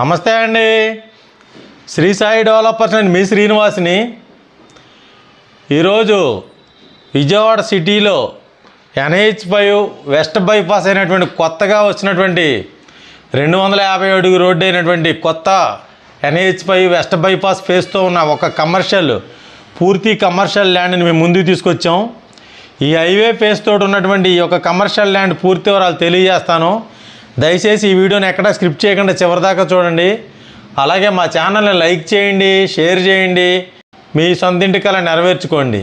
నమస్తే అండి. Shri Sai developers and మీ శ్రీనివాస్ని. ఈరోజు విజయవాడ సిటీలో NH5 వెస్ట్ బైపాస్ అయినటువంటి కొత్తగా వచ్చినటువంటి 250 అడుగు రోడ్డు అయినటువంటి కొత్త NH5 వెస్ట్ బైపాస్ ఫేస్తో ఉన్న ఒక పూర్తి కమర్షియల్ ల్యాండ్ని మేము ముందుకు తీసుకొచ్చాం. ఈ హైవే ఫేస్ తోటి ఉన్నటువంటి ఈ యొక్క కమర్షియల్ ల్యాండ్ పూర్తి వివరాలు తెలియజేస్తాను. దయచేసి ఈ వీడియోని ఎక్కడా స్క్రిప్ట్ చేయకుండా చివరిదాకా చూడండి. అలాగే మా ఛానల్ని లైక్ చేయండి, షేర్ చేయండి, మీ సొంతింటి కల నెరవేర్చుకోండి.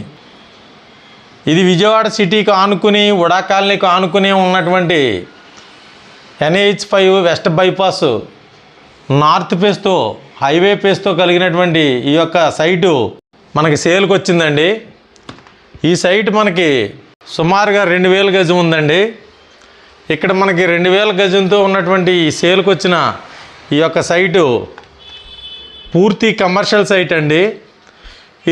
ఇది విజయవాడ సిటీకి ఆనుకుని ఉడా కాలనీకి ఆనుకుని ఉన్నటువంటి NH5 వెస్ట్ బైపాస్ నార్త్ ఫేస్తో హైవే ఫేస్తో కలిగినటువంటి ఈ యొక్క సైటు మనకి సేల్కి వచ్చిందండి. ఈ సైట్ మనకి సుమారుగా 2000 గజం ఉందండి. ఇక్కడ మనకి 2000 గజంతో ఉన్నటువంటి ఈ సేల్కి వచ్చిన ఈ యొక్క సైటు పూర్తి కమర్షియల్ సైట్ అండి.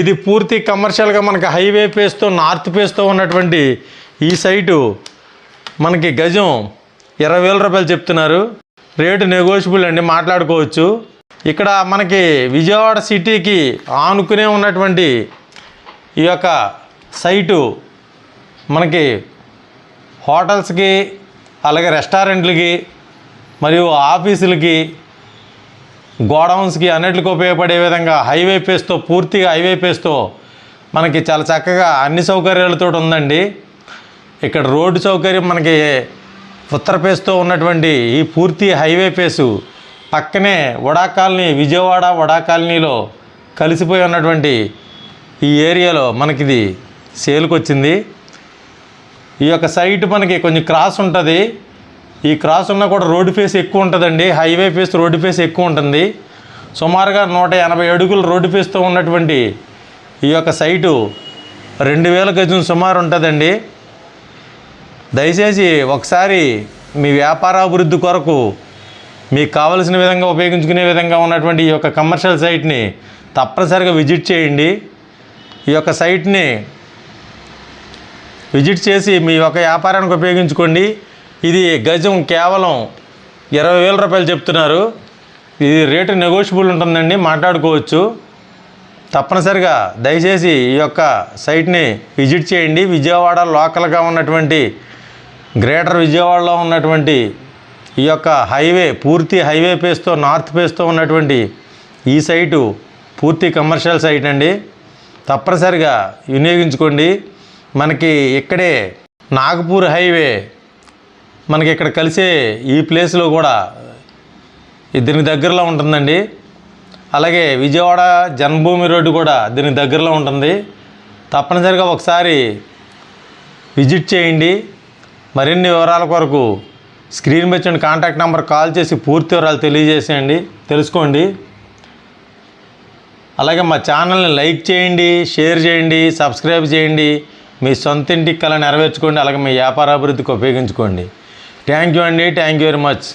ఇది పూర్తి కమర్షియల్గా మనకి హైవే ఫేస్తో నార్త్ ఫేస్తో ఉన్నటువంటి ఈ సైటు మనకి గజం 20,000 రూపాయలు చెప్తున్నారు. రేటు నెగోషియబుల్ అండి, మాట్లాడుకోవచ్చు. ఇక్కడ మనకి విజయవాడ సిటీకి ఆనుకునే ఉన్నటువంటి ఈ యొక్క సైటు మనకి హోటల్స్కి, అలాగే రెస్టారెంట్లకి, మరియు ఆఫీసులకి, గోడౌన్స్కి అన్నిటికి ఉపయోగపడే విధంగా హైవే ఫేస్తో పూర్తిగా హైవే ఫేస్తో మనకి చాలా చక్కగా అన్ని సౌకర్యాలతో ఉందండి. ఇక్కడ రోడ్డు సౌకర్యం మనకి ఉత్తర ఫేస్తో ఉన్నటువంటి ఈ పూర్తి హైవే ఫేసు పక్కనే ఉడా కాలనీ, విజయవాడ ఉడా కాలనీలో కలిసిపోయి ఉన్నటువంటి ఈ ఏరియాలో మనకిది సేల్కి వచ్చింది. ఈ యొక్క సైట్ మనకి కొంచెం క్రాస్ ఉంటుంది. ఈ క్రాస్ ఉన్నా కూడా రోడ్డు ఫేస్ ఎక్కువ ఉంటుందండి. హైవే ఫేస్ రోడ్డు ఫేస్ ఎక్కువ ఉంటుంది. సుమారుగా 180 అడుగులు రోడ్డు ఫేస్తో ఉన్నటువంటి ఈ యొక్క సైటు 2000 గజం సుమారు ఉంటుందండి. దయచేసి ఒకసారి మీ వ్యాపారాభివృద్ధి కొరకు మీకు కావలసిన విధంగా ఉపయోగించుకునే విధంగా ఉన్నటువంటి ఈ యొక్క కమర్షియల్ సైట్ని తప్పనిసరిగా విజిట్ చేయండి. ఈ యొక్క సైట్ని విజిట్ చేసి మీ యొక్క వ్యాపారానికి ఉపయోగించుకోండి. ఇది గజం కేవలం 20,000 రూపాయలు చెప్తున్నారు. ఇది రేటు నెగోషియబుల్ ఉంటుందండి, మాట్లాడుకోవచ్చు. తప్పనిసరిగా దయచేసి ఈ యొక్క సైట్ని విజిట్ చేయండి. విజయవాడ లోకల్గా ఉన్నటువంటి గ్రేటర్ విజయవాడలో ఉన్నటువంటి ఈ యొక్క హైవే పూర్తి హైవే ఫేస్తో నార్త్ ఫేస్తో ఉన్నటువంటి ఈ సైటు పూర్తి కమర్షియల్ సైట్ అండి. తప్పనిసరిగా వినియోగించుకోండి. మనకి ఇక్కడే నాగపూర్ హైవే మనకి ఇక్కడ కలిసే ఈ ప్లేస్లో కూడా దీనికి దగ్గరలో ఉంటుందండి. అలాగే విజయవాడ జన్మభూమి రోడ్డు కూడా దీనికి దగ్గరలో ఉంటుంది. తప్పనిసరిగా ఒకసారి విజిట్ చేయండి. మరిన్ని వివరాల కొరకు స్క్రీన్ మీద వచ్చిన కాంటాక్ట్ నెంబర్ కాల్ చేసి పూర్తి వివరాలు తెలియజేసేయండి, తెలుసుకోండి. అలాగే మా ఛానల్ని లైక్ చేయండి, షేర్ చేయండి, సబ్స్క్రైబ్ చేయండి. మీ సొంతింటి కళ నెరవేర్చుకోండి. అలాగే మీ వ్యాపార అభివృద్ధికి ఉపయోగించుకోండి. థ్యాంక్ యూ అండి. Thank you very much.